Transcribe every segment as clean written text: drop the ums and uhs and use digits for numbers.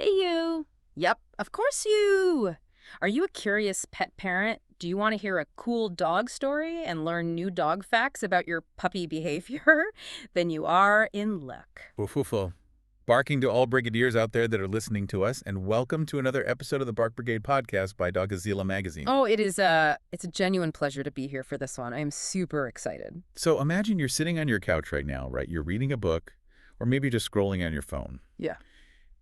you. Yep, of course you. Are you a curious pet parent? Do you want to hear a cool dog story and learn new dog facts about your puppy behavior? Then you are in luck. Woof. Barking to all brigadiers out there that are listening to us, and welcome to another episode of the Bark Brigade podcast by Dogazilla Magazine. Oh, it's a genuine pleasure to be here for this one. I am super excited. So imagine you're sitting on your couch right now, right? You're reading a book, or maybe just scrolling on your phone. Yeah.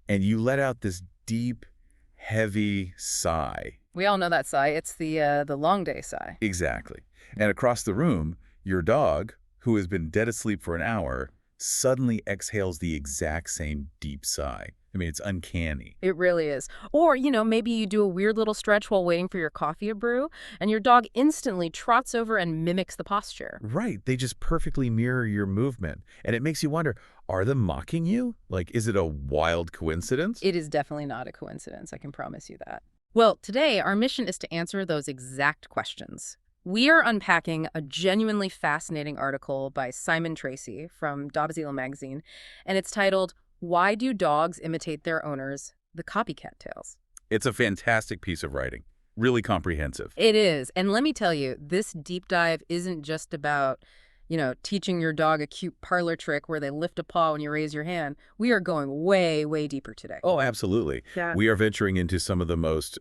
And you let out this deep, heavy sigh. We all know that sigh. It's the long day sigh. Exactly. And across the room, your dog, who has been dead asleep for an hour, suddenly exhales the exact same deep sigh. I mean, it's uncanny. It really is. Or, maybe you do a weird little stretch while waiting for your coffee to brew, and your dog instantly trots over and mimics the posture. Right. They just perfectly mirror your movement. And it makes you wonder, are they mocking you? Like, is it a wild coincidence? It is definitely not a coincidence, I can promise you that. Well, today our mission is to answer those exact questions. We are unpacking a genuinely fascinating article by Simon Tracy from Dogzilla Magazine, and it's titled, "Why Do Dogs Imitate Their Owners? The Copycat Tales." It's a fantastic piece of writing. Really comprehensive. It is. And let me tell you, this deep dive isn't just about, teaching your dog a cute parlor trick where they lift a paw when you raise your hand. We are going way, way deeper today. Oh, absolutely. Yeah. We are venturing into some of the most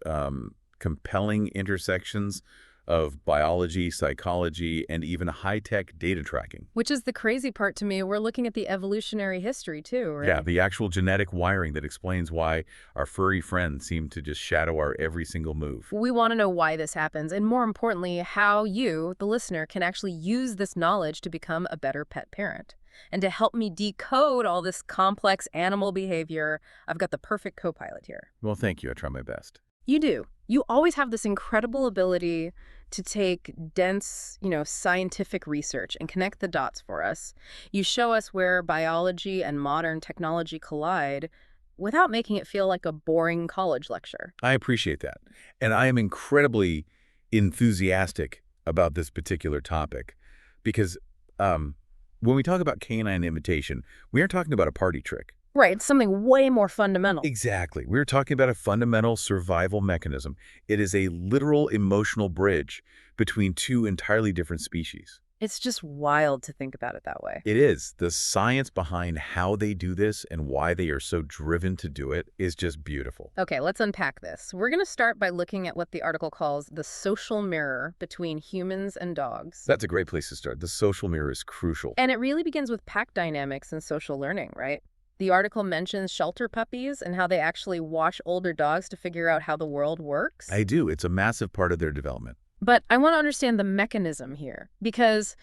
compelling intersections of biology, psychology, and even high-tech data tracking. Which is the crazy part to me. We're looking at the evolutionary history, too, right? Yeah, the actual genetic wiring that explains why our furry friends seem to just shadow our every single move. We want to know why this happens, and more importantly, how you, the listener, can actually use this knowledge to become a better pet parent. And to help me decode all this complex animal behavior, I've got the perfect co-pilot here. Well, thank you. I try my best. You do. You always have this incredible ability to take dense, scientific research and connect the dots for us. You show us where biology and modern technology collide without making it feel like a boring college lecture. I appreciate that. And I am incredibly enthusiastic about this particular topic because when we talk about canine imitation, we aren't talking about a party trick. Right, it's something way more fundamental. Exactly. We're talking about a fundamental survival mechanism. It is a literal emotional bridge between two entirely different species. It's just wild to think about it that way. It is. The science behind how they do this and why they are so driven to do it is just beautiful. Okay, let's unpack this. We're going to start by looking at what the article calls the social mirror between humans and dogs. That's a great place to start. The social mirror is crucial. And it really begins with pack dynamics and social learning, right? The article mentions shelter puppies and how they actually watch older dogs to figure out how the world works. I do. It's a massive part of their development. But I want to understand the mechanism here because,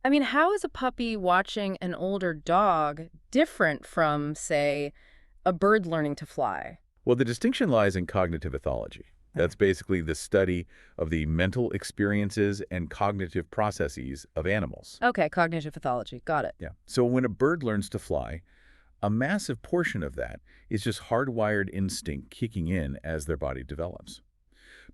how is a puppy watching an older dog different from, say, a bird learning to fly? Well, the distinction lies in cognitive ethology. That's basically the study of the mental experiences and cognitive processes of animals. Okay, cognitive pathology. Got it. Yeah. So when a bird learns to fly, a massive portion of that is just hardwired instinct kicking in as their body develops.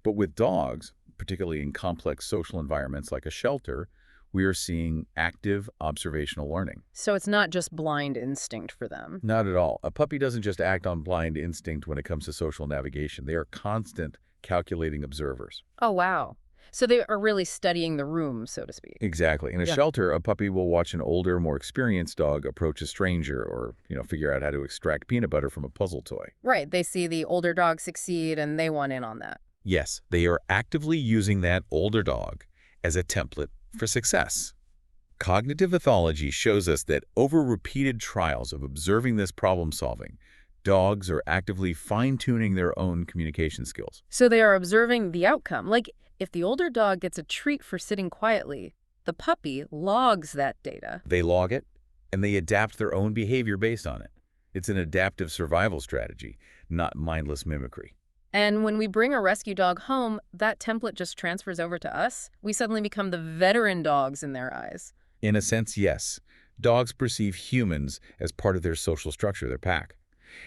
But with dogs, particularly in complex social environments like a shelter, we are seeing active observational learning. So it's not just blind instinct for them. Not at all. A puppy doesn't just act on blind instinct when it comes to social navigation. They are constant calculating observers. Oh, wow. So they are really studying the room, so to speak. Exactly. In a shelter, a puppy will watch an older, more experienced dog approach a stranger or, figure out how to extract peanut butter from a puzzle toy. Right. They see the older dog succeed and they want in on that. Yes, they are actively using that older dog as a template for success. Cognitive ethology shows us that over repeated trials of observing this problem solving, dogs are actively fine-tuning their own communication skills. So they are observing the outcome. Like, if the older dog gets a treat for sitting quietly, the puppy logs that data. They log it, and they adapt their own behavior based on it. It's an adaptive survival strategy, not mindless mimicry. And when we bring a rescue dog home, that template just transfers over to us. We suddenly become the veteran dogs in their eyes. In a sense, yes. Dogs perceive humans as part of their social structure, their pack.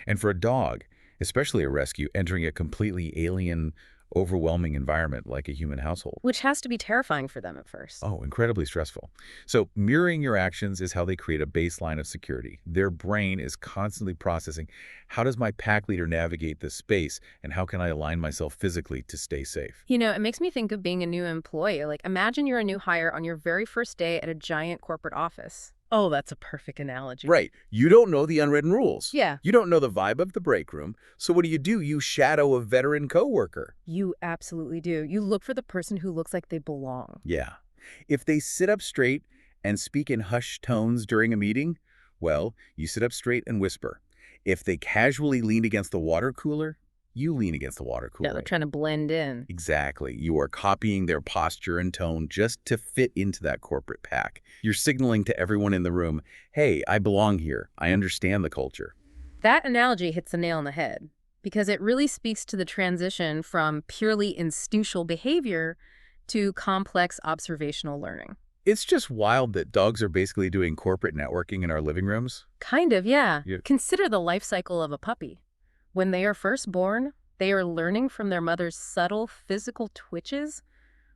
And for a dog, especially a rescue entering a completely alien, overwhelming environment like a human household. Which has to be terrifying for them at first. Oh, incredibly stressful. So mirroring your actions is how they create a baseline of security. Their brain is constantly processing, how does my pack leader navigate this space, and how can I align myself physically to stay safe? You know, it makes me think of being a new employee. Like, imagine you're a new hire on your very first day at a giant corporate office. Oh, that's a perfect analogy. Right. You don't know the unwritten rules. Yeah. You don't know the vibe of the break room. So what do? You shadow a veteran coworker. You absolutely do. You look for the person who looks like they belong. Yeah. If they sit up straight and speak in hushed tones during a meeting, well, you sit up straight and whisper. If they casually lean against the water cooler, you lean against the water Yeah, cooler. they're trying to blend in. Exactly. You are copying their posture and tone just to fit into that corporate pack. You're signaling to everyone in the room, hey, I belong here. I understand the culture. That analogy hits the nail on the head because it really speaks to the transition from purely instinctual behavior to complex observational learning. It's just wild that dogs are basically doing corporate networking in our living rooms. Kind of, yeah. Yeah. Consider the life cycle of a puppy. When they are first born, they are learning from their mother's subtle physical twitches,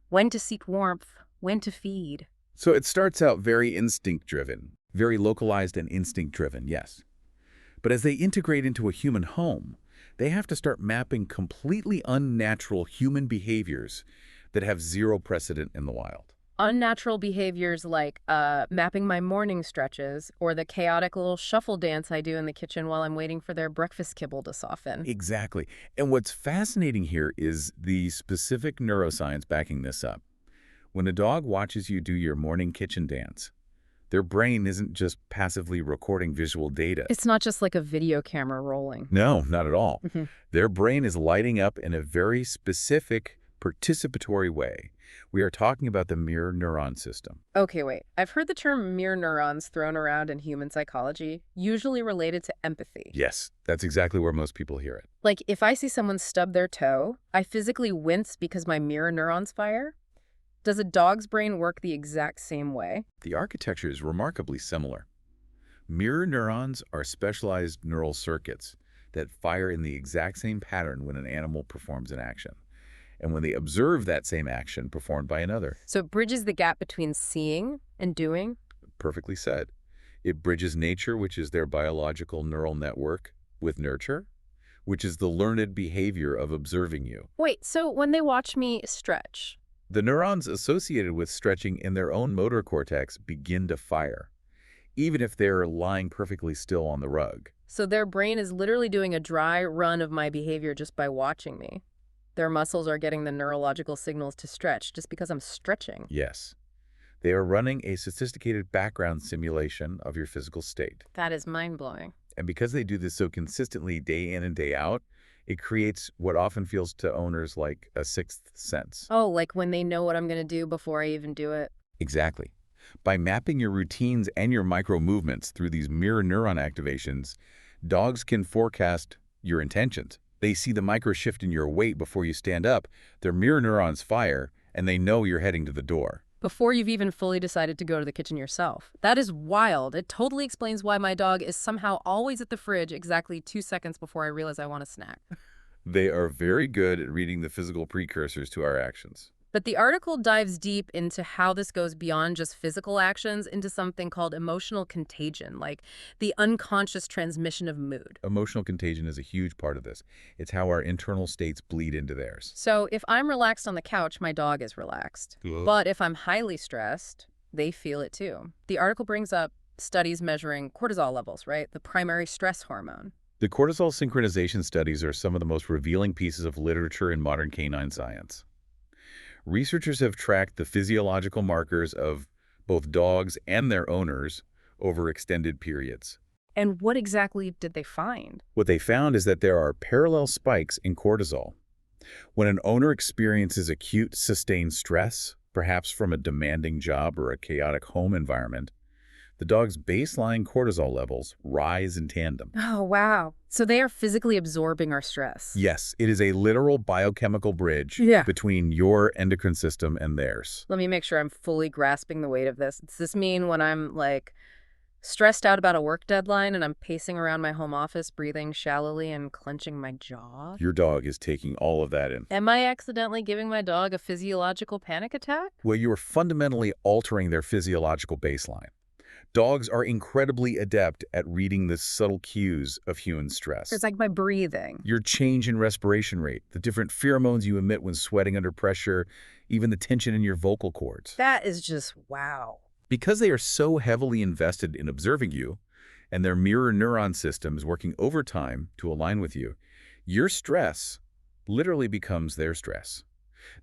when to seek warmth, when to feed. So it starts out very instinct-driven, very localized and instinct-driven, yes. But as they integrate into a human home, they have to start mapping completely unnatural human behaviors that have zero precedent in the wild. Unnatural behaviors like mapping my morning stretches or the chaotic little shuffle dance I do in the kitchen while I'm waiting for their breakfast kibble to soften. Exactly. And what's fascinating here is the specific neuroscience backing this up. When a dog watches you do your morning kitchen dance, their brain isn't just passively recording visual data. It's not just like a video camera rolling. No, not at all. Mhm. Their brain is lighting up in a very specific, participatory way. We are talking about the mirror neuron system. Okay, wait. I've heard the term mirror neurons thrown around in human psychology, usually related to empathy. Yes, that's exactly where most people hear it. Like, if I see someone stub their toe, I physically wince because my mirror neurons fire? Does a dog's brain work the exact same way? The architecture is remarkably similar. Mirror neurons are specialized neural circuits that fire in the exact same pattern when an animal performs an action, and when they observe that same action performed by another. So it bridges the gap between seeing and doing? Perfectly said. It bridges nature, which is their biological neural network, with nurture, which is the learned behavior of observing you. Wait, so when they watch me stretch, The neurons associated with stretching in their own motor cortex begin to fire, even if they're lying perfectly still on the rug. so their brain is literally doing a dry run of my behavior just by watching me. Their muscles are getting the neurological signals to stretch just because I'm stretching. Yes. They are running a sophisticated background simulation of your physical state. That is mind-blowing. And because they do this so consistently day in and day out, it creates what often feels to owners like a sixth sense. Oh, like when they know what I'm going to do before I even do it. Exactly. By mapping your routines and your micro movements through these mirror neuron activations, dogs can forecast your intentions. They see the micro shift in your weight before you stand up, their mirror neurons fire, and they know you're heading to the door. Before you've even fully decided to go to the kitchen yourself. That is wild. It totally explains why my dog is somehow always at the fridge exactly 2 seconds before I realize I want a snack. They are very good at reading the physical precursors to our actions. But the article dives deep into how this goes beyond just physical actions into something called emotional contagion, like the unconscious transmission of mood. Emotional contagion is a huge part of this. It's how our internal states bleed into theirs. So if I'm relaxed on the couch, my dog is relaxed. But if I'm highly stressed, they feel it too. The article brings up studies measuring cortisol levels, right? The primary stress hormone. The cortisol synchronization studies are some of the most revealing pieces of literature in modern canine science. Researchers have tracked the physiological markers of both dogs and their owners over extended periods. And what exactly did they find? What they found is that there are parallel spikes in cortisol. When an owner experiences acute, sustained stress, perhaps from a demanding job or a chaotic home environment, the dog's baseline cortisol levels rise in tandem. Oh, wow. So they are physically absorbing our stress. Yes, it is a literal biochemical bridge between your endocrine system and theirs. Let me make sure I'm fully grasping the weight of this. Does this mean when I'm like Stressed out about a work deadline and I'm pacing around my home office, breathing shallowly and clenching my jaw. Your dog is taking all of that in. Am I accidentally giving my dog a physiological panic attack? Well, you are fundamentally altering their physiological baseline. Dogs are incredibly adept at reading the subtle cues of human stress. It's like my breathing. Your change in respiration rate, the different pheromones you emit when sweating under pressure, even the tension in your vocal cords. That is just wow. Because they are so heavily invested in observing you, and their mirror neuron systems working overtime to align with you, your stress literally becomes their stress.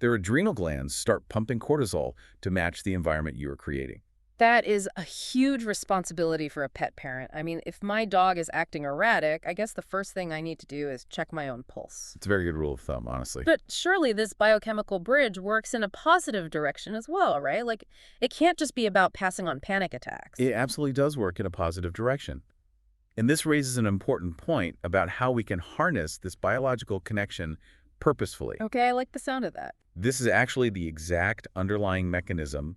Their adrenal glands start pumping cortisol to match the environment you are creating. That is a huge responsibility for a pet parent. I mean, if my dog is acting erratic, I guess the first thing I need to do is check my own pulse. It's a very good rule of thumb, honestly. But surely this biochemical bridge works in a positive direction as well, right? Like, it can't just be about passing on panic attacks. It absolutely does work in a positive direction. And this raises an important point about how we can harness this biological connection purposefully. Okay, I like the sound of that. This is actually the exact underlying mechanism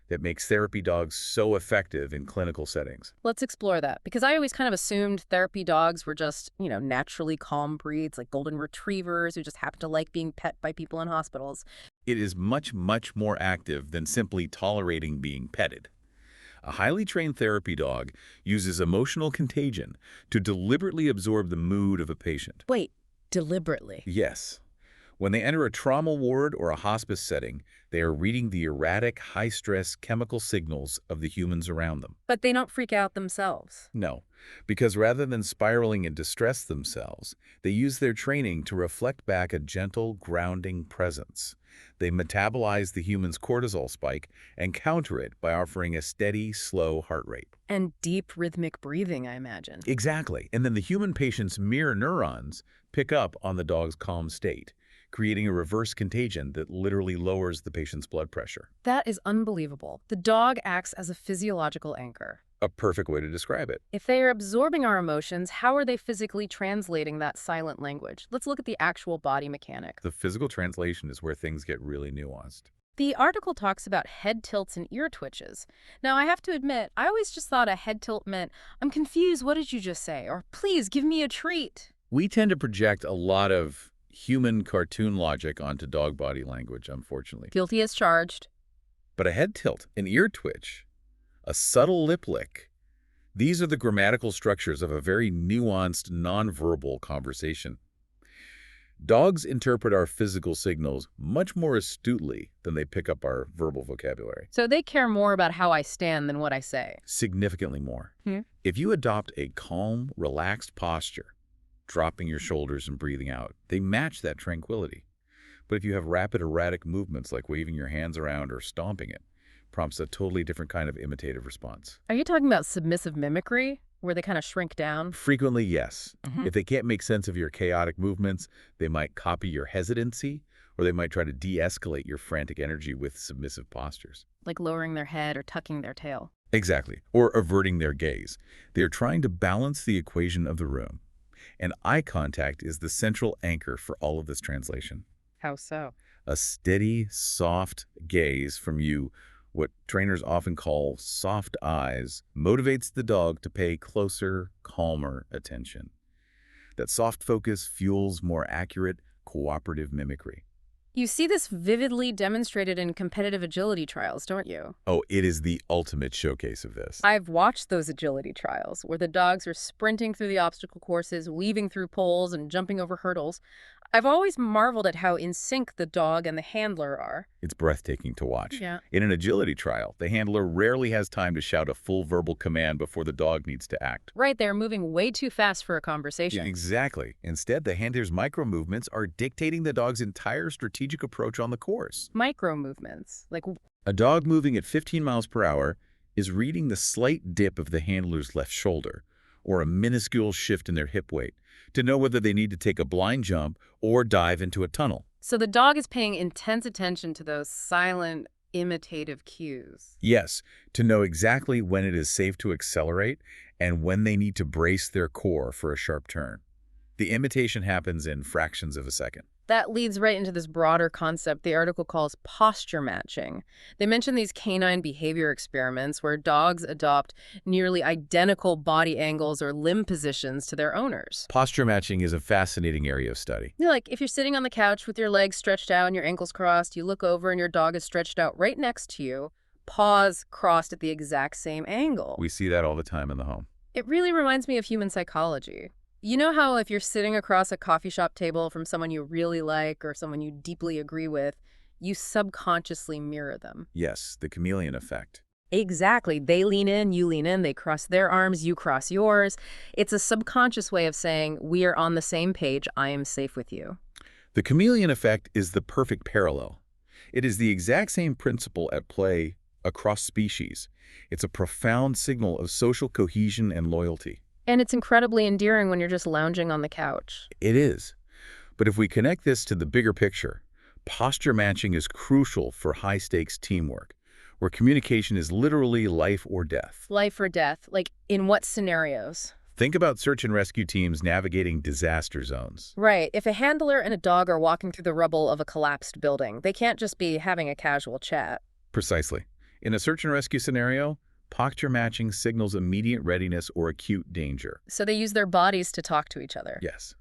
that makes therapy dogs so effective in clinical settings. Let's explore that, because I always kind of assumed therapy dogs were just, naturally calm breeds like golden retrievers who just happen to like being pet by people in hospitals. It is much, much more active than simply tolerating being petted. A highly trained therapy dog uses emotional contagion to deliberately absorb the mood of a patient. Wait, deliberately? Yes. When they enter a trauma ward or a hospice setting, they are reading the erratic, high-stress chemical signals of the humans around them. But they don't freak out themselves. No, because rather than spiraling into stress themselves, they use their training to reflect back a gentle, grounding presence. They metabolize the human's cortisol spike and counter it by offering a steady, slow heart rate. And deep rhythmic breathing, I imagine. Exactly. And then the human patient's mirror neurons pick up on the dog's calm state, creating a reverse contagion that literally lowers the patient's blood pressure. That is unbelievable. The dog acts as a physiological anchor. A perfect way to describe it. If they are absorbing our emotions, how are they physically translating that silent language? Let's look at the actual body mechanic. The physical translation is where things get really nuanced. The article talks about head tilts and ear twitches. Now, I have to admit, I always just thought a head tilt meant, "I'm confused, what did you just say?" Or, "Please, give me a treat." We tend to project a lot of human cartoon logic onto dog body language, unfortunately. Guilty as charged. But a head tilt, an ear twitch, a subtle lip lick, these are the grammatical structures of a very nuanced, nonverbal conversation. Dogs interpret our physical signals much more astutely than they pick up our verbal vocabulary. So they care more about how I stand than what I say. Significantly more. Hmm. If you adopt a calm, relaxed posture, dropping your shoulders and breathing out, they match that tranquility. But if you have rapid, erratic movements like waving your hands around or stomping it, prompts a totally different kind of imitative response. Are you talking about submissive mimicry, where they kind of shrink down? Frequently, yes. Mhm. If they can't make sense of your chaotic movements, they might copy your hesitancy, or they might try to de-escalate your frantic energy with submissive postures. Like lowering their head or tucking their tail. Exactly. Or averting their gaze. They are trying to balance the equation of the room. And eye contact is the central anchor for all of this translation. How so? A steady, soft gaze from you, what trainers often call soft eyes, motivates the dog to pay closer, calmer attention. That soft focus fuels more accurate, cooperative mimicry. You see this vividly demonstrated in competitive agility trials, don't you? Oh, it is the ultimate showcase of this. I've watched those agility trials where the dogs are sprinting through the obstacle courses, weaving through poles, and jumping over hurdles. I've always marveled at how in sync the dog and the handler are. It's breathtaking to watch. Yeah. In an agility trial, the handler rarely has time to shout a full verbal command before the dog needs to act. Right, they're moving way too fast for a conversation. Exactly. Instead, the handler's micro-movements are dictating the dog's entire strategic approach on the course. Micro movements. Like, A dog moving at 15 miles per hour is reading the slight dip of the handler's left shoulder or a minuscule shift in their hip weight to know whether they need to take a blind jump or dive into a tunnel. so the dog is paying intense attention to those silent, imitative cues. Yes, to know exactly when it is safe to accelerate and when they need to brace their core for a sharp turn. The imitation happens in fractions of a second. That leads right into this broader concept the article calls posture matching. They mention these canine behavior experiments where dogs adopt nearly identical body angles or limb positions to their owners. Posture matching is a fascinating area of study. Like if you're sitting on the couch with your legs stretched out and your ankles crossed, you look over and your dog is stretched out right next to you, paws crossed at the exact same angle. We see that all the time in the home. It really reminds me of human psychology. You know how if you're sitting across a coffee shop table from someone you really like or someone you deeply agree with, you subconsciously mirror them? Yes, the chameleon effect. Exactly. They lean in, you lean in, they cross their arms, you cross yours. It's a subconscious way of saying, we are on the same page, I am safe with you. The chameleon effect is the perfect parallel. It is the exact same principle at play across species. It's a profound signal of social cohesion and loyalty. And it's incredibly endearing when you're just lounging on the couch. It is. But if we connect this to the bigger picture, posture matching is crucial for high-stakes teamwork, where communication is literally life or death. Life or death, like in what scenarios? Think about search and rescue teams navigating disaster zones. Right. If a handler and a dog are walking through the rubble of a collapsed building, they can't just be having a casual chat. Precisely. In a search and rescue scenario, posture matching signals immediate readiness or acute danger. So they use their bodies to talk to each other. Yes.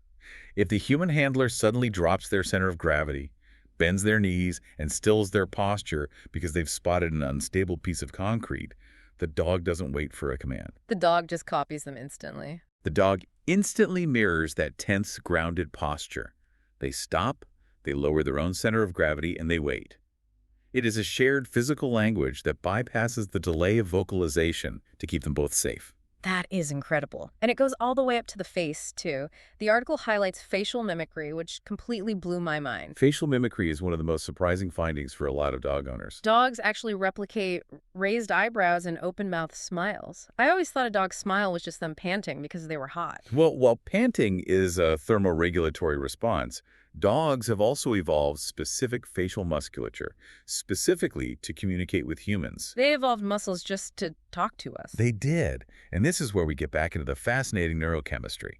If the human handler suddenly drops their center of gravity, bends their knees, and stills their posture because they've spotted an unstable piece of concrete, the dog doesn't wait for a command. The dog just copies them instantly. The dog instantly mirrors that tense, grounded posture. They stop, they lower their own center of gravity, and they wait. It is a shared physical language that bypasses the delay of vocalization to keep them both safe. That is incredible. And it goes all the way up to the face, too. The article highlights facial mimicry, which completely blew my mind. Facial mimicry is one of the most surprising findings for a lot of dog owners. Dogs actually replicate raised eyebrows and open-mouthed smiles. I always thought a dog's smile was just them panting because they were hot. Well, while panting is a thermoregulatory response, dogs have also evolved specific facial musculature, specifically to communicate with humans. They evolved muscles just to talk to us. They did. And this is where we get back into the fascinating neurochemistry.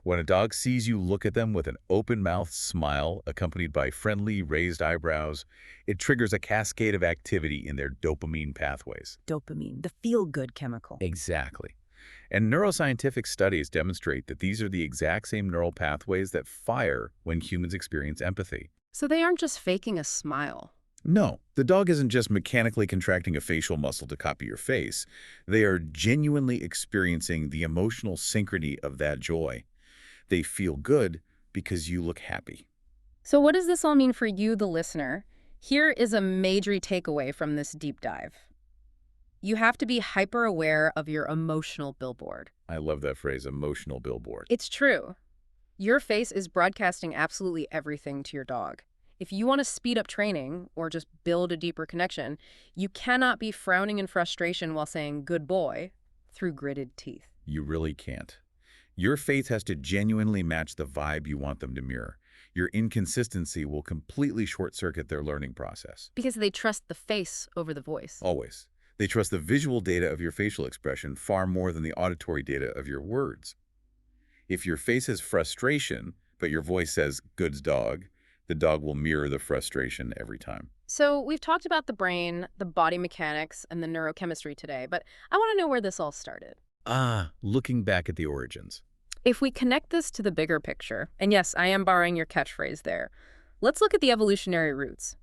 When a dog sees you look at them with an open-mouthed smile accompanied by friendly raised eyebrows, it triggers a cascade of activity in their dopamine pathways. Dopamine, the feel-good chemical. Exactly. And neuroscientific studies demonstrate that these are the exact same neural pathways that fire when humans experience empathy. So they aren't just faking a smile. No, the dog isn't just mechanically contracting a facial muscle to copy your face. They are genuinely experiencing the emotional synchrony of that joy. They feel good because you look happy. So what does this all mean for you, the listener? Here is a major takeaway from this deep dive. You have to be hyper-aware of your emotional billboard. I love that phrase, emotional billboard. It's true. Your face is broadcasting absolutely everything to your dog. If you want to speed up training or just build a deeper connection, you cannot be frowning in frustration while saying "good boy" through gritted teeth. You really can't. Your face has to genuinely match the vibe you want them to mirror. Your inconsistency will completely short-circuit their learning process. Because they trust the face over the voice. Always. They trust the visual data of your facial expression far more than the auditory data of your words. If your face has frustration, but your voice says, "good dog," the dog will mirror the frustration every time. So we've talked about the brain, the body mechanics, and the neurochemistry today, but I want to know where this all started. Looking back at the origins. If we connect this to the bigger picture, and yes, I am borrowing your catchphrase there, let's look at the evolutionary roots.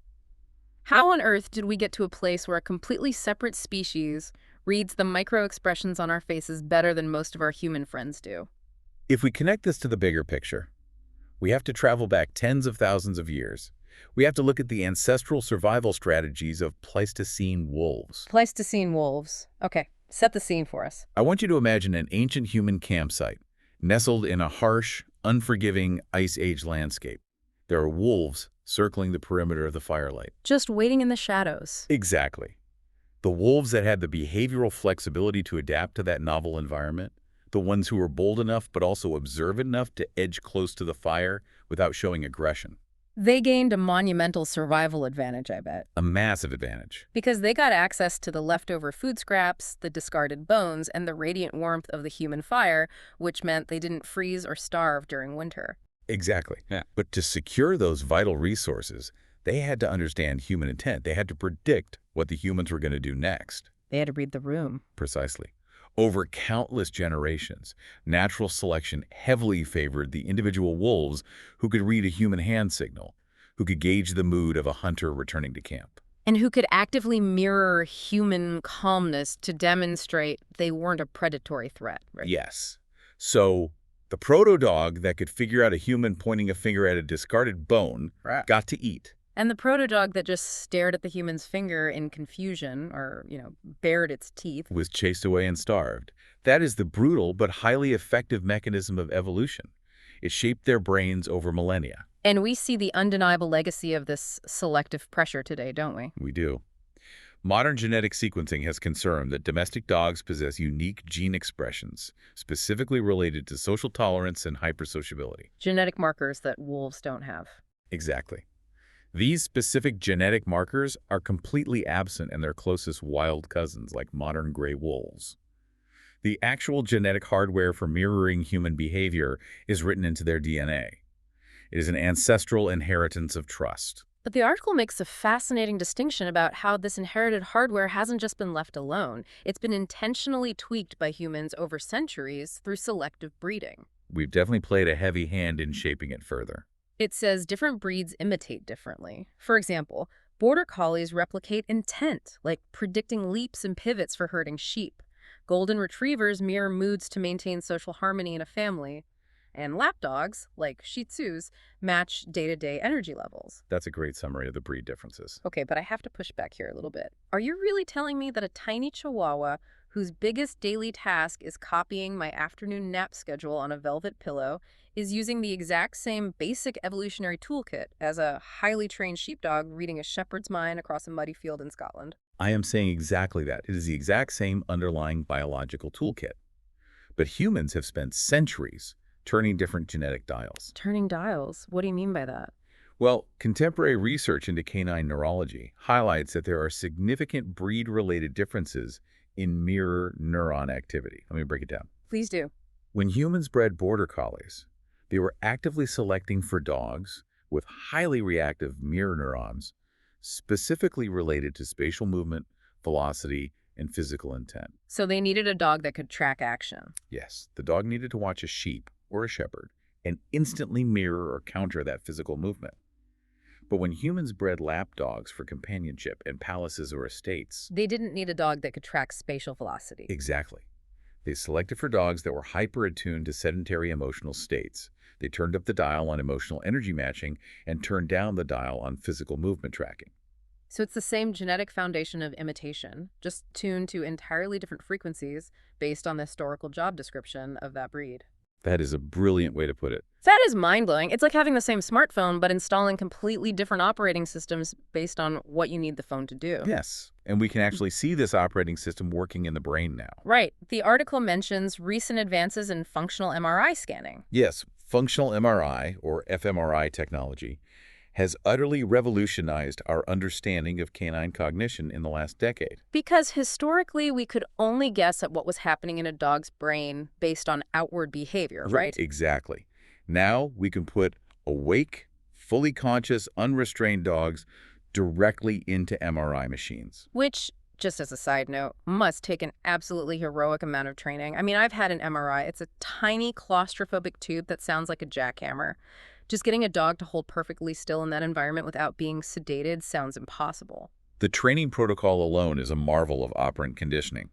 How on earth did we get to a place where a completely separate species reads the micro-expressions on our faces better than most of our human friends do? If we connect this to the bigger picture, we have to travel back tens of thousands of years. We have to look at the ancestral survival strategies of Pleistocene wolves. Pleistocene wolves. Okay, set the scene for us. I want you to imagine an ancient human campsite, nestled in a harsh, unforgiving Ice Age landscape. There are wolves circling the perimeter of the firelight. Just waiting in the shadows. Exactly. The wolves that had the behavioral flexibility to adapt to that novel environment, the ones who were bold enough but also observant enough to edge close to the fire without showing aggression. They gained a monumental survival advantage, I bet. A massive advantage. Because they got access to the leftover food scraps, the discarded bones, and the radiant warmth of the human fire, which meant they didn't freeze or starve during winter. Exactly. Yeah. But to secure those vital resources, they had to understand human intent. They had to predict what the humans were going to do next. They had to read the room. Precisely. Over countless generations, natural selection heavily favored the individual wolves who could read a human hand signal, who could gauge the mood of a hunter returning to camp. And who could actively mirror human calmness to demonstrate they weren't a predatory threat, right? Yes. So the proto-dog that could figure out a human pointing a finger at a discarded bone Right. got to eat. And the proto-dog that just stared at the human's finger in confusion or, bared its teeth. Was chased away and starved. That is the brutal but highly effective mechanism of evolution. It shaped their brains over millennia. And we see the undeniable legacy of this selective pressure today, don't we? We do. Modern genetic sequencing has confirmed that domestic dogs possess unique gene expressions, specifically related to social tolerance and hypersociability. Genetic markers that wolves don't have. Exactly. These specific genetic markers are completely absent in their closest wild cousins, like modern gray wolves. The actual genetic hardware for mirroring human behavior is written into their DNA. It is an ancestral inheritance of trust. But the article makes a fascinating distinction about how this inherited hardware hasn't just been left alone. It's been intentionally tweaked by humans over centuries through selective breeding. We've definitely played a heavy hand in shaping it further. It says different breeds imitate differently. For example, border collies replicate intent, like predicting leaps and pivots for herding sheep. Golden retrievers mirror moods to maintain social harmony in a family. And lapdogs, like Shih Tzus, match day-to-day energy levels. That's a great summary of the breed differences. Okay, but I have to push back here a little bit. Are you really telling me that a tiny Chihuahua whose biggest daily task is copying my afternoon nap schedule on a velvet pillow is using the exact same basic evolutionary toolkit as a highly trained sheepdog reading a shepherd's mind across a muddy field in Scotland? I am saying exactly that. It is the exact same underlying biological toolkit. But humans have spent centuries turning different genetic dials. Turning dials? What do you mean by that? Well, contemporary research into canine neurology highlights that there are significant breed-related differences in mirror neuron activity. Let me break it down. Please do. When humans bred border collies, they were actively selecting for dogs with highly reactive mirror neurons, specifically related to spatial movement, velocity, and physical intent. So they needed a dog that could track action. Yes, the dog needed to watch a sheep or a shepherd and instantly mirror or counter that physical movement. But when humans bred lap dogs for companionship in palaces or estates, They didn't need a dog that could track spatial velocity. exactly. They selected for dogs that were hyper-attuned to sedentary emotional states. They turned up the dial on emotional energy matching and turned down the dial on physical movement tracking. So it's the same genetic foundation of imitation, just tuned to entirely different frequencies based on the historical job description of that breed. That is a brilliant way to put it. That is mind-blowing. It's like having the same smartphone, but installing completely different operating systems based on what you need the phone to do. Yes, and we can actually see this operating system working in the brain now. Right. The article mentions recent advances in functional MRI scanning. Yes, functional MRI, or fMRI technology, has utterly revolutionized our understanding of canine cognition in the last decade. Because historically, we could only guess at what was happening in a dog's brain based on outward behavior, right? Exactly. Now we can put awake, fully conscious, unrestrained dogs directly into MRI machines. Which, just as a side note, must take an absolutely heroic amount of training. I mean, I've had an MRI. It's a tiny claustrophobic tube that sounds like a jackhammer. Just getting a dog to hold perfectly still in that environment without being sedated sounds impossible. The training protocol alone is a marvel of operant conditioning.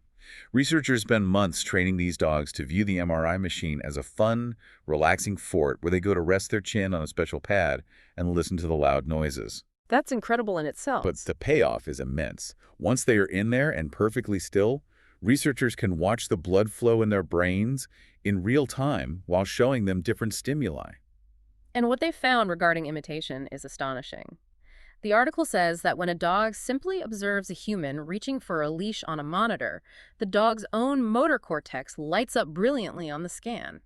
Researchers spend months training these dogs to view the MRI machine as a fun, relaxing fort where they go to rest their chin on a special pad and listen to the loud noises. That's incredible in itself. But the payoff is immense. Once they are in there and perfectly still, researchers can watch the blood flow in their brains in real time while showing them different stimuli. And what they found regarding imitation is astonishing. The article says that when a dog simply observes a human reaching for a leash on a monitor, the dog's own motor cortex lights up brilliantly on the scan.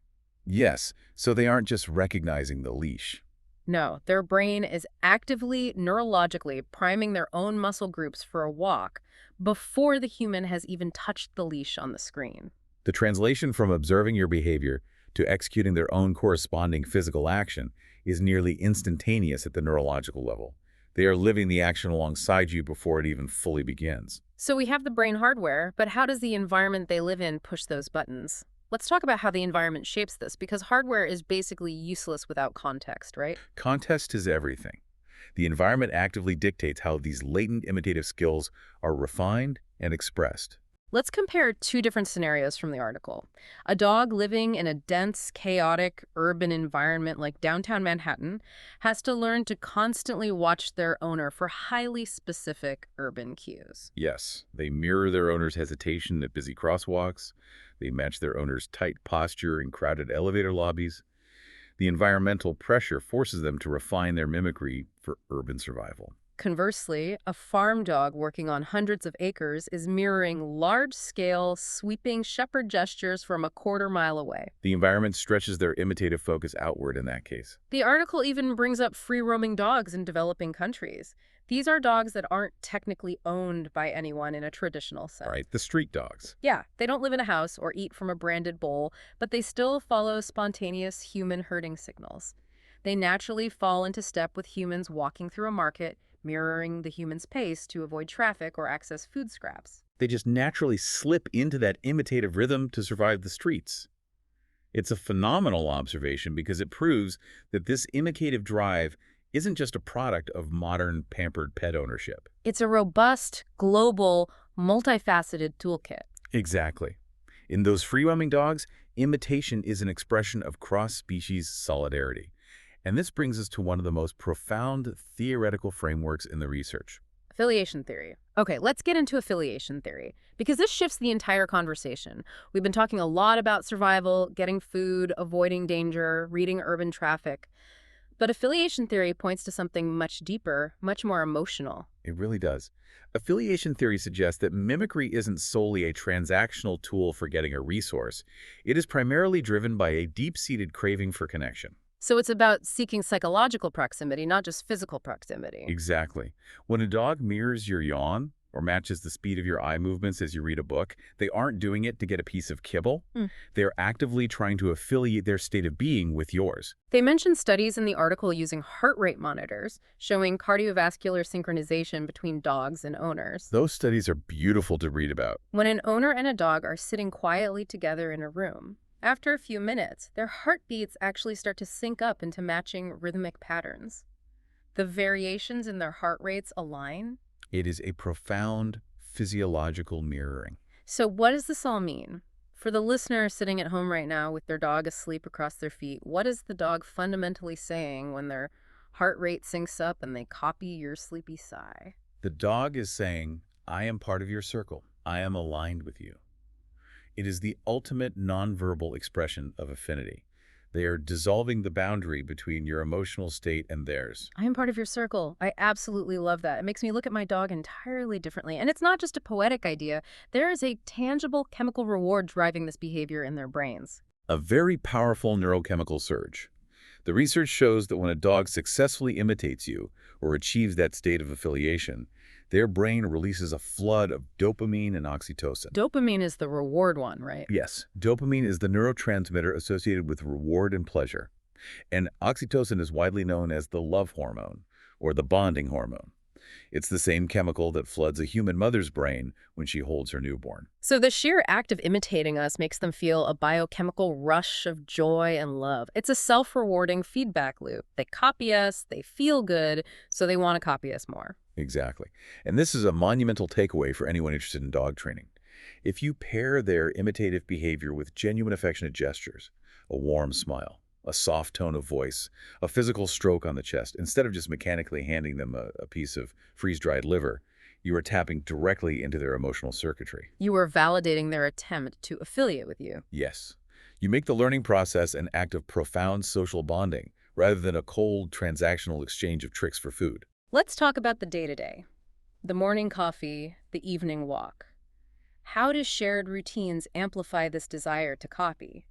Yes, so they aren't just recognizing the leash. No, their brain is actively neurologically priming their own muscle groups for a walk before the human has even touched the leash on the screen. The translation from observing your behavior to executing their own corresponding physical action is nearly instantaneous at the neurological level. They are living the action alongside you before it even fully begins. So we have the brain hardware, but how does the environment they live in push those buttons? Let's talk about how the environment shapes this, because hardware is basically useless without context, right? Context is everything. The environment actively dictates how these latent imitative skills are refined and expressed. Let's compare two different scenarios from the article. A dog living in a dense, chaotic, urban environment like downtown Manhattan has to learn to constantly watch their owner for highly specific urban cues. Yes, they mirror their owner's hesitation at busy crosswalks. They match their owner's tight posture in crowded elevator lobbies. The environmental pressure forces them to refine their mimicry for urban survival. Conversely, a farm dog working on hundreds of acres is mirroring large-scale, sweeping shepherd gestures from a quarter-mile away. The environment stretches their imitative focus outward in that case. The article even brings up free-roaming dogs in developing countries. These are dogs that aren't technically owned by anyone in a traditional sense. Right, the street dogs. Yeah, they don't live in a house or eat from a branded bowl, but they still follow spontaneous human herding signals. They naturally fall into step with humans walking through a market, mirroring the human's pace to avoid traffic or access food scraps. They just naturally slip into that imitative rhythm to survive the streets. It's a phenomenal observation because it proves that this imitative drive isn't just a product of modern pampered pet ownership. It's a robust, global, multifaceted toolkit. Exactly. In those free-roaming dogs, imitation is an expression of cross-species solidarity. And this brings us to one of the most profound theoretical frameworks in the research. Affiliation theory. Okay, let's get into affiliation theory, because this shifts the entire conversation. We've been talking a lot about survival, getting food, avoiding danger, reading urban traffic. But affiliation theory points to something much deeper, much more emotional. It really does. Affiliation theory suggests that mimicry isn't solely a transactional tool for getting a resource. It is primarily driven by a deep-seated craving for connection. So it's about seeking psychological proximity, not just physical proximity. Exactly. When a dog mirrors your yawn or matches the speed of your eye movements as you read a book, they aren't doing it to get a piece of kibble. They're actively trying to affiliate their state of being with yours. They mentioned studies in the article using heart rate monitors, showing cardiovascular synchronization between dogs and owners. Those studies are beautiful to read about. When an owner and a dog are sitting quietly together in a room, after a few minutes, their heartbeats actually start to sync up into matching rhythmic patterns. The variations in their heart rates align. It is a profound physiological mirroring. So what does this all mean? For the listener sitting at home right now with their dog asleep across their feet, what is the dog fundamentally saying when their heart rate syncs up and they copy your sleepy sigh? The dog is saying, I am part of your circle. I am aligned with you. It is the ultimate nonverbal expression of affinity. They are dissolving the boundary between your emotional state and theirs. I am part of your circle. I absolutely love that. It makes me look at my dog entirely differently. And it's not just a poetic idea. There is a tangible chemical reward driving this behavior in their brains. A very powerful neurochemical surge. The research shows that when a dog successfully imitates you or achieves that state of affiliation, their brain releases a flood of dopamine and oxytocin. Dopamine is the reward one, right? Yes, dopamine is the neurotransmitter associated with reward and pleasure. And oxytocin is widely known as the love hormone, or the bonding hormone. It's the same chemical that floods a human mother's brain when she holds her newborn. So the sheer act of imitating us makes them feel a biochemical rush of joy and love. It's a self-rewarding feedback loop. They copy us, they feel good, so they want to copy us more. Exactly. And this is a monumental takeaway for anyone interested in dog training. If you pair their imitative behavior with genuine affectionate gestures, a warm smile, a soft tone of voice, a physical stroke on the chest, instead of just mechanically handing them a piece of freeze-dried liver, you are tapping directly into their emotional circuitry. You are validating their attempt to affiliate with you. Yes. You make the learning process an act of profound social bonding, rather than a cold, transactional exchange of tricks for food. Let's talk about the day-to-day. The morning coffee, the evening walk. How do shared routines amplify this desire to copy?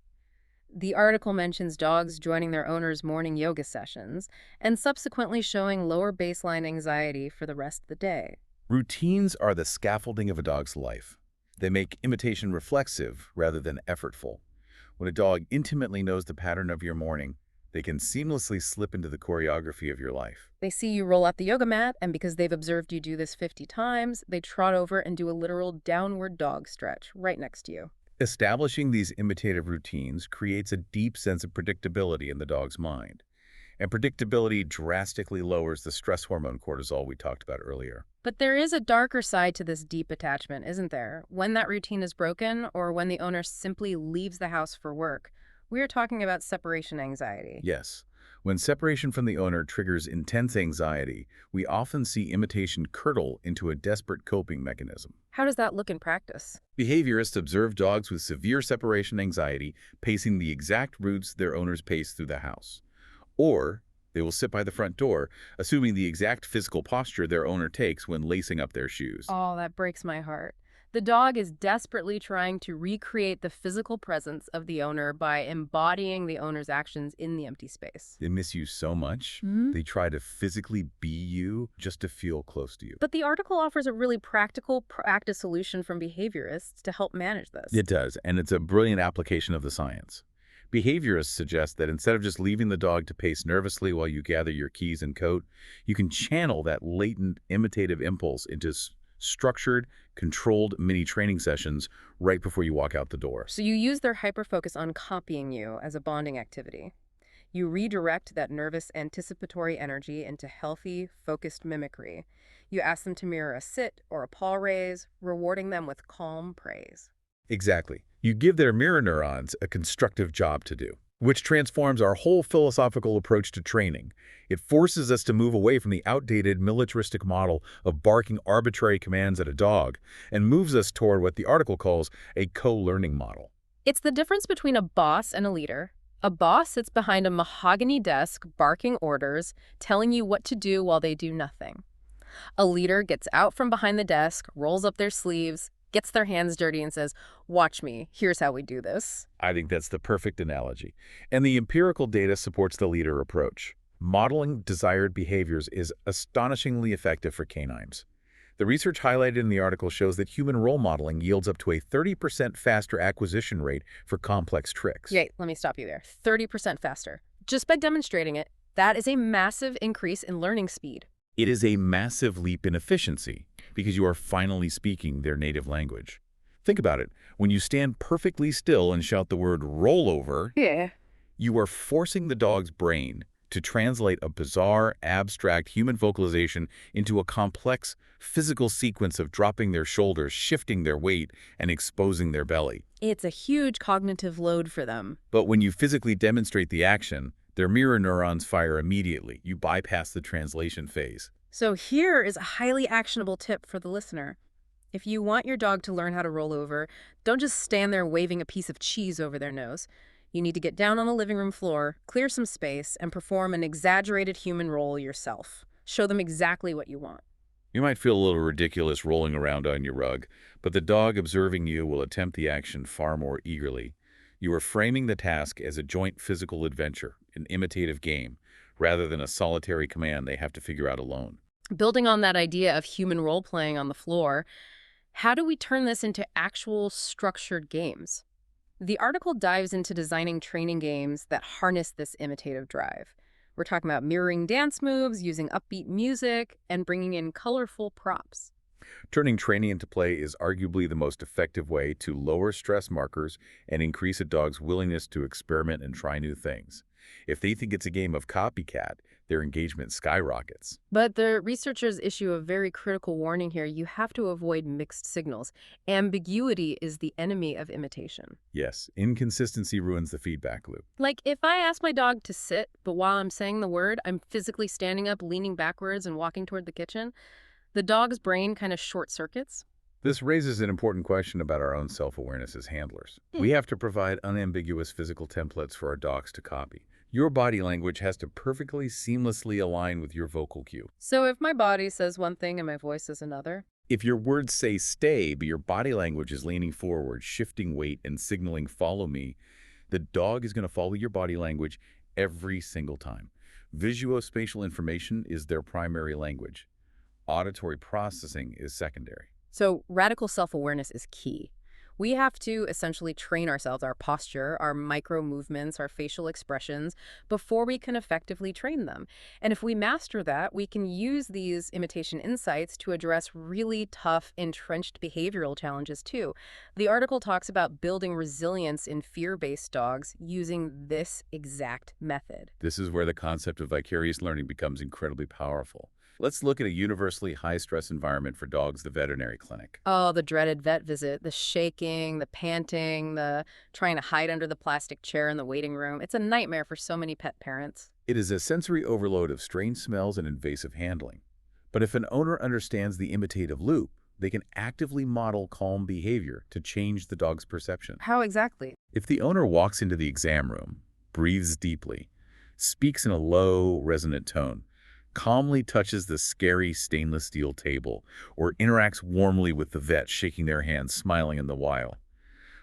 The article mentions dogs joining their owners' morning yoga sessions and subsequently showing lower baseline anxiety for the rest of the day. Routines are the scaffolding of a dog's life. They make imitation reflexive rather than effortful. When a dog intimately knows the pattern of your morning, they can seamlessly slip into the choreography of your life. They see you roll out the yoga mat, and because they've observed you do this 50 times, they trot over and do a literal downward dog stretch right next to you. Establishing these imitative routines creates a deep sense of predictability in the dog's mind. And predictability drastically lowers the stress hormone cortisol we talked about earlier. But there is a darker side to this deep attachment, isn't there? When that routine is broken or when the owner simply leaves the house for work, we are talking about separation anxiety. Yes, when separation from the owner triggers intense anxiety, we often see imitation curdle into a desperate coping mechanism. How does that look in practice? Behaviorists observe dogs with severe separation anxiety pacing the exact routes their owners pace through the house. Or they will sit by the front door, assuming the exact physical posture their owner takes when lacing up their shoes. Oh, that breaks my heart. The dog is desperately trying to recreate the physical presence of the owner by embodying the owner's actions in the empty space. They miss you so much, Hmm. they try to physically be you just to feel close to you. But the article offers a really practical, proactive solution from behaviorists to help manage this. It does, and it's a brilliant application of the science. Behaviorists suggest that instead of just leaving the dog to pace nervously while you gather your keys and coat, you can channel that latent imitative impulse into structured, controlled mini training sessions right before you walk out the door. So you use their hyperfocus on copying you as a bonding activity. You redirect that nervous anticipatory energy into healthy, focused mimicry. You ask them to mirror a sit or a paw raise, rewarding them with calm praise. Exactly. You give their mirror neurons a constructive job to do, which transforms our whole philosophical approach to training. It forces us to move away from the outdated militaristic model of barking arbitrary commands at a dog and moves us toward what the article calls a co-learning model. It's the difference between a boss and a leader. A boss sits behind a mahogany desk, barking orders, telling you what to do while they do nothing. A leader gets out from behind the desk, rolls up their sleeves, gets their hands dirty and says, "Watch me, here's how we do this." I think that's the perfect analogy. And the empirical data supports the leader approach. Modeling desired behaviors is astonishingly effective for canines. The research highlighted in the article shows that human role modeling yields up to a 30% faster acquisition rate for complex tricks. Yay, let me stop you there. 30% faster. Just by demonstrating it, that is a massive increase in learning speed. It is a massive leap in efficiency because you are finally speaking their native language. Think about it. When you stand perfectly still and shout the word rollover, Yeah. you are forcing the dog's brain to translate a bizarre, abstract human vocalization into a complex, physical sequence of dropping their shoulders, shifting their weight, and exposing their belly. It's a huge cognitive load for them. But when you physically demonstrate the action, their mirror neurons fire immediately. You bypass the translation phase. So here is a highly actionable tip for the listener. If you want your dog to learn how to roll over, don't just stand there waving a piece of cheese over their nose. You need to get down on the living room floor, clear some space, and perform an exaggerated human roll yourself. Show them exactly what you want. You might feel a little ridiculous rolling around on your rug, but the dog observing you will attempt the action far more eagerly. You are framing the task as a joint physical adventure, an imitative game, rather than a solitary command they have to figure out alone. Building on that idea of human role-playing on the floor, how do we turn this into actual structured games? The article dives into designing training games that harness this imitative drive. We're talking about mirroring dance moves, using upbeat music, and bringing in colorful props. Turning training into play is arguably the most effective way to lower stress markers and increase a dog's willingness to experiment and try new things. If they think it's a game of copycat, their engagement skyrockets. But the researchers issue a very critical warning here. You have to avoid mixed signals. Ambiguity is the enemy of imitation. Yes, inconsistency ruins the feedback loop. Like, if I ask my dog to sit, but while I'm saying the word, I'm physically standing up, leaning backwards, and walking toward the kitchen, the dog's brain kind of short circuits. This raises an important question about our own self-awareness as handlers. We have to provide unambiguous physical templates for our dogs to copy. Your body language has to perfectly seamlessly align with your vocal cue. So if my body says one thing and my voice says another? If your words say stay, but your body language is leaning forward, shifting weight, and signaling follow me, The dog is going to follow your body language every single time. Visuospatial information is their primary language. Auditory processing is secondary. So radical self-awareness is key. We have to essentially train ourselves, our posture, our micro movements, our facial expressions, before we can effectively train them. And if we master that, we can use these imitation insights to address really tough, entrenched behavioral challenges too. The article talks about building resilience in fear-based dogs using this exact method. This is where the concept of vicarious learning becomes incredibly powerful. Let's look at a universally high-stress environment for dogs, the veterinary clinic. Oh, the dreaded vet visit, the shaking, the panting, the trying to hide under the plastic chair in the waiting room. It's a nightmare for so many pet parents. It is a sensory overload of strange smells and invasive handling. But if an owner understands the imitative loop, they can actively model calm behavior to change the dog's perception. How exactly? If the owner walks into the exam room, breathes deeply, speaks in a low, resonant tone, calmly touches the scary stainless steel table, or interacts warmly with the vet, shaking their hands, smiling in the while,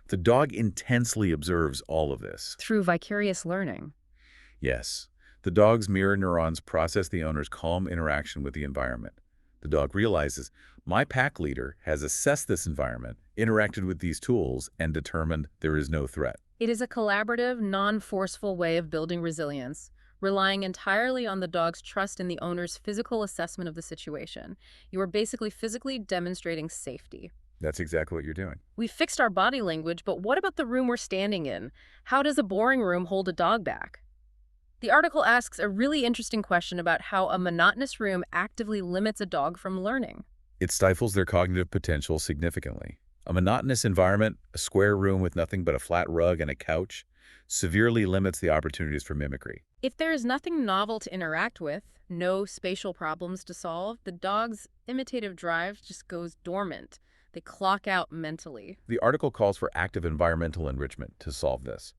the dog intensely observes all of this. Through vicarious learning. Yes, the dog's mirror neurons process the owner's calm interaction with the environment. The dog realizes, my pack leader has assessed this environment, interacted with these tools, and determined there is no threat. It is a collaborative, non-forceful way of building resilience, relying entirely on the dog's trust in the owner's physical assessment of the situation. You are basically physically demonstrating safety. That's exactly what you're doing. We fixed our body language, but what about the room we're standing in? How does a boring room hold a dog back? The article asks a really interesting question about how a monotonous room actively limits a dog from learning. It stifles their cognitive potential significantly. A monotonous environment, a square room with nothing but a flat rug and a couch, severely limits the opportunities for mimicry. If there is nothing novel to interact with, no spatial problems to solve, the dog's imitative drive just goes dormant. They clock out mentally. The article calls for active environmental enrichment to solve this.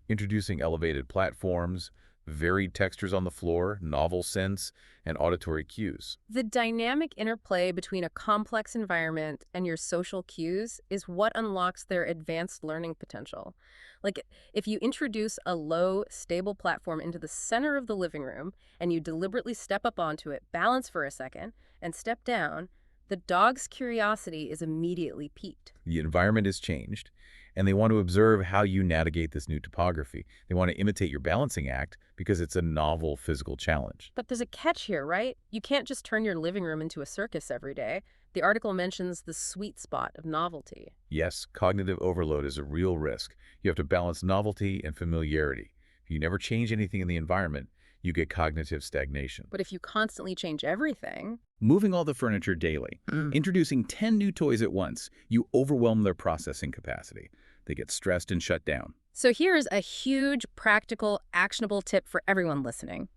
Introducing elevated platforms, varied textures on the floor, novel scents, and auditory cues. The dynamic interplay between a complex environment and your social cues is what unlocks their advanced learning potential. Like, if you introduce a low, stable platform into the center of the living room and you deliberately step up onto it, balance for a second, and step down, the dog's curiosity is immediately piqued. The environment is changed, and they want to observe how you navigate this new topography. They want to imitate your balancing act because it's a novel physical challenge. But there's a catch here, right? You can't just turn your living room into a circus every day. The article mentions the sweet spot of novelty. Yes, cognitive overload is a real risk. You have to balance novelty and familiarity. If you never change anything in the environment, you get cognitive stagnation. But if you constantly change everything... Moving all the furniture daily, introducing 10 new toys at once, you overwhelm their processing capacity. They get stressed and shut down. So here's a huge, practical, actionable tip for everyone listening.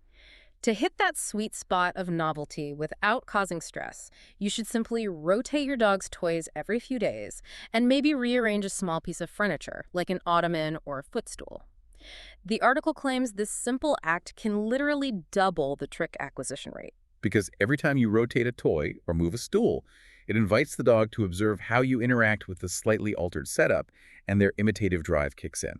To hit that sweet spot of novelty without causing stress, you should simply rotate your dog's toys every few days and maybe rearrange a small piece of furniture, like an ottoman or a footstool. The article claims this simple act can literally double the trick acquisition rate. Because every time you rotate a toy or move a stool, it invites the dog to observe how you interact with the slightly altered setup, and their imitative drive kicks in.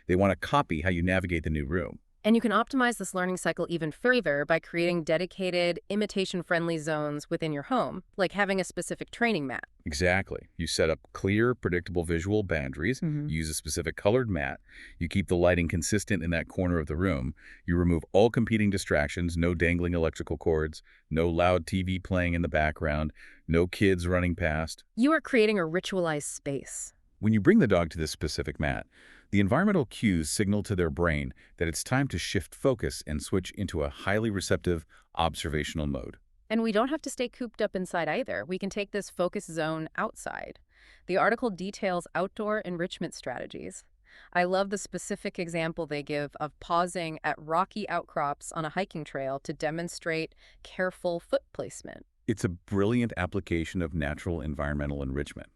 They want to copy how you navigate the new room. And you can optimize this learning cycle even further by creating dedicated, imitation-friendly zones within your home, like having a specific training mat. Exactly. You set up clear, predictable visual boundaries, use a specific colored mat, you keep the lighting consistent in that corner of the room, you remove all competing distractions, no dangling electrical cords, no loud TV playing in the background, no kids running past. You are creating a ritualized space. When you bring the dog to this specific mat, the environmental cues signal to their brain that it's time to shift focus and switch into a highly receptive observational mode. And we don't have to stay cooped up inside either. We can take this focus zone outside. The article details outdoor enrichment strategies. I love the specific example they give of pausing at rocky outcrops on a hiking trail to demonstrate careful foot placement. It's a brilliant application of natural environmental enrichment.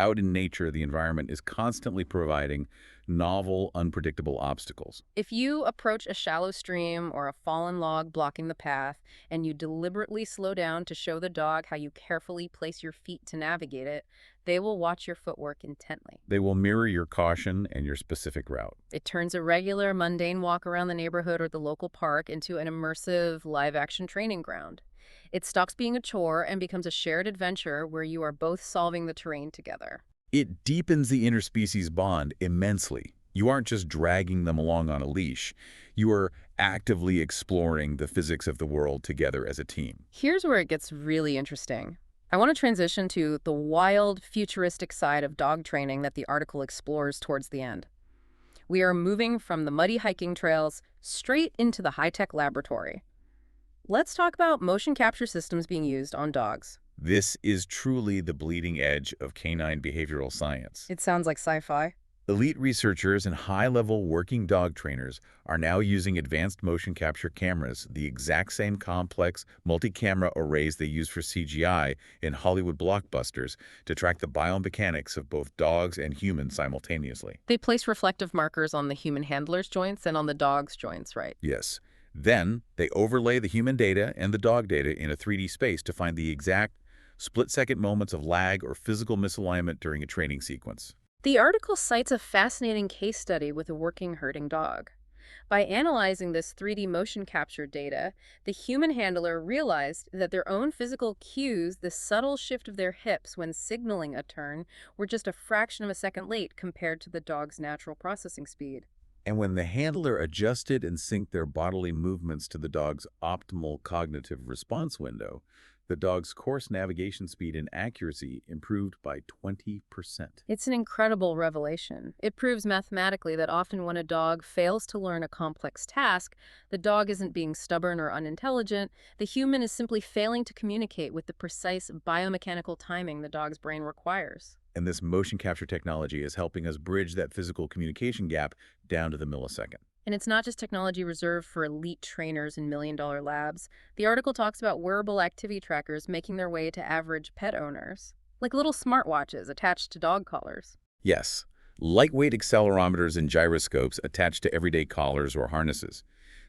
Out in nature, the environment is constantly providing novel, unpredictable obstacles. If you approach a shallow stream or a fallen log blocking the path, and you deliberately slow down to show the dog how you carefully place your feet to navigate it, they will watch your footwork intently. They will mirror your caution and your specific route. It turns a regular, mundane walk around the neighborhood or the local park into an immersive, live-action training ground. It stops being a chore and becomes a shared adventure where you are both solving the terrain together. It deepens the interspecies bond immensely. You aren't just dragging them along on a leash. You are actively exploring the physics of the world together as a team. Here's where it gets really interesting. I want to transition to the wild, futuristic side of dog training that the article explores towards the end. We are moving from the muddy hiking trails straight into the high-tech laboratory. Let's talk about motion capture systems being used on dogs. This is truly the bleeding edge of canine behavioral science. It sounds like sci-fi. Elite researchers and high-level working dog trainers are now using advanced motion capture cameras, the exact same complex multi-camera arrays they use for CGI in Hollywood blockbusters, to track the biomechanics of both dogs and humans simultaneously. They place reflective markers on the human handler's joints and on the dog's joints, right? Yes. Then they overlay the human data and the dog data in a 3D space to find the exact split-second moments of lag or physical misalignment during a training sequence. The article cites a fascinating case study with a working herding dog. By analyzing this 3D motion capture data, the human handler realized that their own physical cues, the subtle shift of their hips when signaling a turn, were just a fraction of a second late compared to the dog's natural processing speed. And when the handler adjusted and synced their bodily movements to the dog's optimal cognitive response window, the dog's course navigation speed and accuracy improved by 20%. It's an incredible revelation. It proves mathematically that often when a dog fails to learn a complex task, the dog isn't being stubborn or unintelligent. The human is simply failing to communicate with the precise biomechanical timing the dog's brain requires. And this motion capture technology is helping us bridge that physical communication gap down to the millisecond. And it's not just technology reserved for elite trainers in million-dollar labs. The article talks about wearable activity trackers making their way to average pet owners, like little smartwatches attached to dog collars. Yes, lightweight accelerometers and gyroscopes attached to everyday collars or harnesses.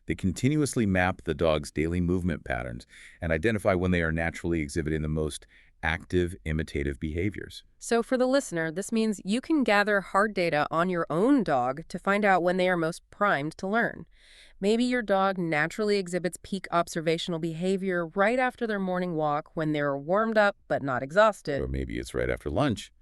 They continuously map the dog's daily movement patterns and identify when they are naturally exhibiting the most active, imitative behaviors. So for the listener, this means you can gather hard data on your own dog to find out when they are most primed to learn. Maybe your dog naturally exhibits peak observational behavior right after their morning walk when they're warmed up but not exhausted. Or maybe it's right after lunch.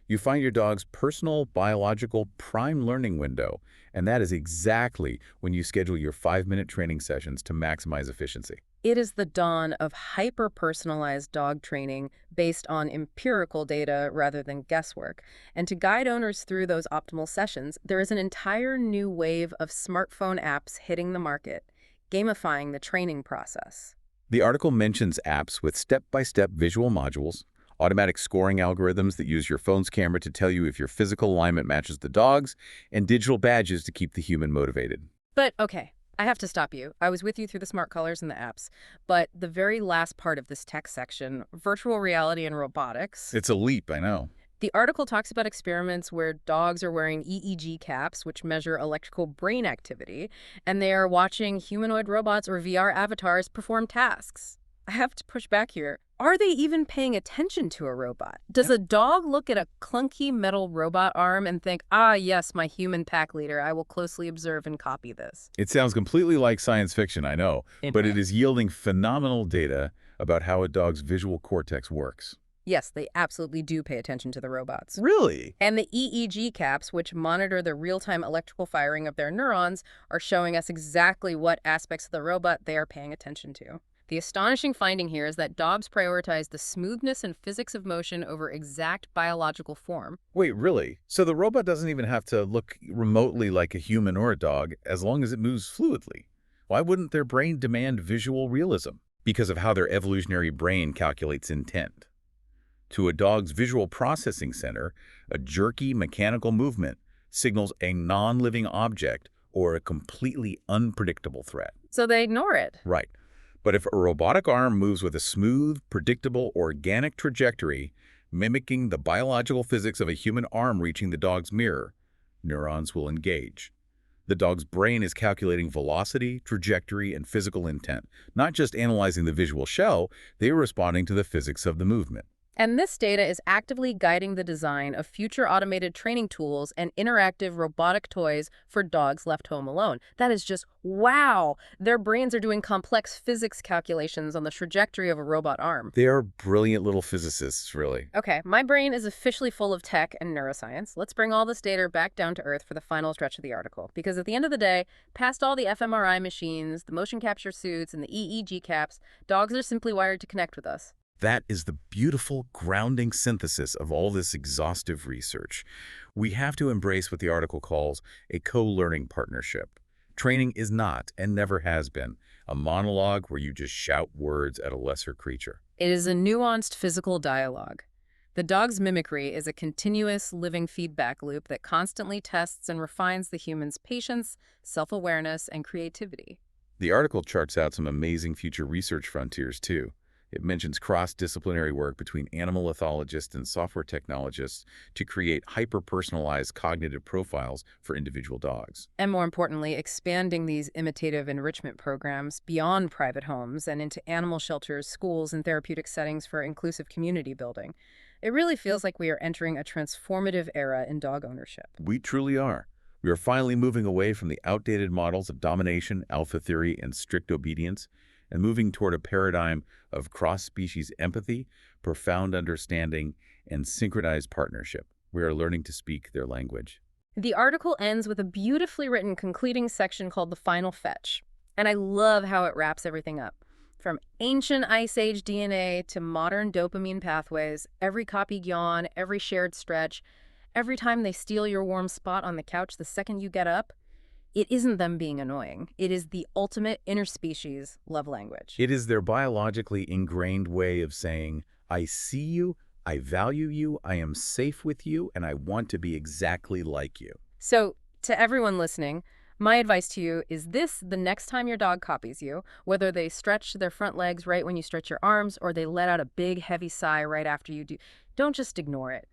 You find your dog's personal biological prime learning window, and that is exactly when you schedule your 5-minute training sessions to maximize efficiency. It is the dawn of hyper-personalized dog training based on empirical data rather than guesswork. And to guide owners through those optimal sessions, there is an entire new wave of smartphone apps hitting the market, gamifying the training process. The article mentions apps with step-by-step visual modules, automatic scoring algorithms that use your phone's camera to tell you if your physical alignment matches the dog's, and digital badges to keep the human motivated. But, okay, I have to stop you. I was with you through the smart colors and the apps, but the very last part of this text section, virtual reality and robotics. It's a leap, I know. The article talks about experiments where dogs are wearing EEG caps, which measure electrical brain activity, and they are watching humanoid robots or VR avatars perform tasks. I have to push back here. Are they even paying attention to a robot? Does a dog look at a clunky metal robot arm and think, ah, yes, my human pack leader, I will closely observe and copy this? It sounds completely like science fiction, I know, but it is yielding phenomenal data about how a dog's visual cortex works. Yes, they absolutely do pay attention to the robots. Really? And the EEG caps, which monitor the real-time electrical firing of their neurons, are showing us exactly what aspects of the robot they are paying attention to. The astonishing finding here is that dogs prioritize the smoothness and physics of motion over exact biological form. Wait, really? So the robot doesn't even have to look remotely like a human or a dog as long as it moves fluidly? Why wouldn't their brain demand visual realism? Because of how their evolutionary brain calculates intent. To a dog's visual processing center, a jerky mechanical movement signals a non-living object or a completely unpredictable threat. So they ignore it. Right. But if a robotic arm moves with a smooth, predictable, organic trajectory, Mimicking the biological physics of a human arm reaching the dog's mirror, neurons will engage. The dog's brain is calculating velocity, trajectory, and physical intent, not just analyzing the visual show, they are responding to the physics of the movement. And this data is actively guiding the design of future automated training tools and interactive robotic toys for dogs left home alone. That is just wow! Their brains are doing complex physics calculations on the trajectory of a robot arm. They are brilliant little physicists, really. Okay, my brain is officially full of tech and neuroscience. Let's bring all this data back down to earth for the final stretch of the article. Because at the end of the day, past all the fMRI machines, the motion capture suits, and the EEG caps, dogs are simply wired to connect with us. That is the beautiful, grounding synthesis of all this exhaustive research. We have to embrace what the article calls a co-learning partnership. Training is not, and never has been, a monologue where you just shout words at a lesser creature. It is a nuanced physical dialogue. The dog's mimicry is a continuous, living feedback loop that constantly tests and refines the human's patience, self-awareness, and creativity. The article charts out some amazing future research frontiers, too. It mentions cross-disciplinary work between animal ethologists and software technologists to create hyper-personalized cognitive profiles for individual dogs. And more importantly, expanding these imitative enrichment programs beyond private homes and into animal shelters, schools, and therapeutic settings for inclusive community building. It really feels like we are entering a transformative era in dog ownership. We truly are. We are finally moving away from the outdated models of domination, alpha theory, and strict obedience, and moving toward a paradigm of cross-species empathy, profound understanding, and synchronized partnership. We are learning to speak their language. The article ends with a beautifully written concluding section called The Final Fetch. And I love how it wraps everything up. From ancient Ice Age DNA to modern dopamine pathways, every copied yawn, every shared stretch, every time they steal your warm spot on the couch the second you get up, it isn't them being annoying. It is the ultimate interspecies love language. It is their biologically ingrained way of saying, I see you, I value you, I am safe with you, and I want to be exactly like you. So, to everyone listening, my advice to you is this: the next time your dog copies you, whether they stretch their front legs right when you stretch your arms or they let out a big, heavy sigh right after you do, don't just ignore it.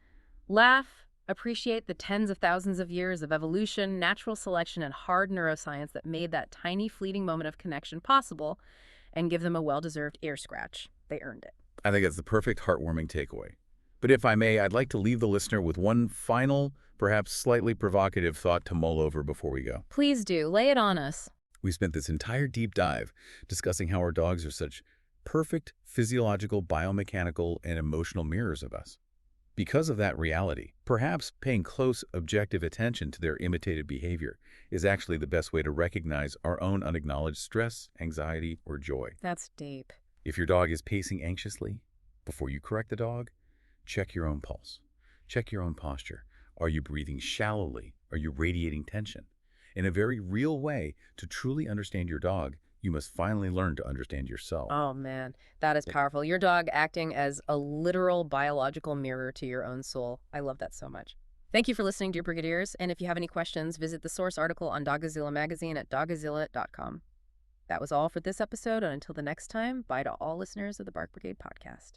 Laugh. Appreciate the tens of thousands of years of evolution, natural selection, and hard neuroscience that made that tiny, fleeting moment of connection possible, and give them a well-deserved ear scratch. They earned it. I think that's the perfect heartwarming takeaway. But if I may, I'd like to leave the listener with one final, perhaps slightly provocative thought to mull over before we go. Please do. Lay it on us. We spent this entire deep dive discussing how our dogs are such perfect physiological, biomechanical, and emotional mirrors of us. Because of that reality, perhaps paying close, objective attention to their imitative behavior is actually the best way to recognize our own unacknowledged stress, anxiety, or joy. That's deep. If your dog is pacing anxiously, before you correct the dog, check your own pulse. Check your own posture. Are you breathing shallowly? Are you radiating tension? In a very real way, to truly understand your dog, you must finally learn to understand yourself. Oh, man, that is powerful. Your dog acting as a literal biological mirror to your own soul. I love that so much. Thank you for listening, dear Brigadiers. And if you have any questions, visit the source article on Dogazilla magazine at dogazilla.com. That was all for this episode, and until the next time, bye to all listeners of the Bark Brigade podcast.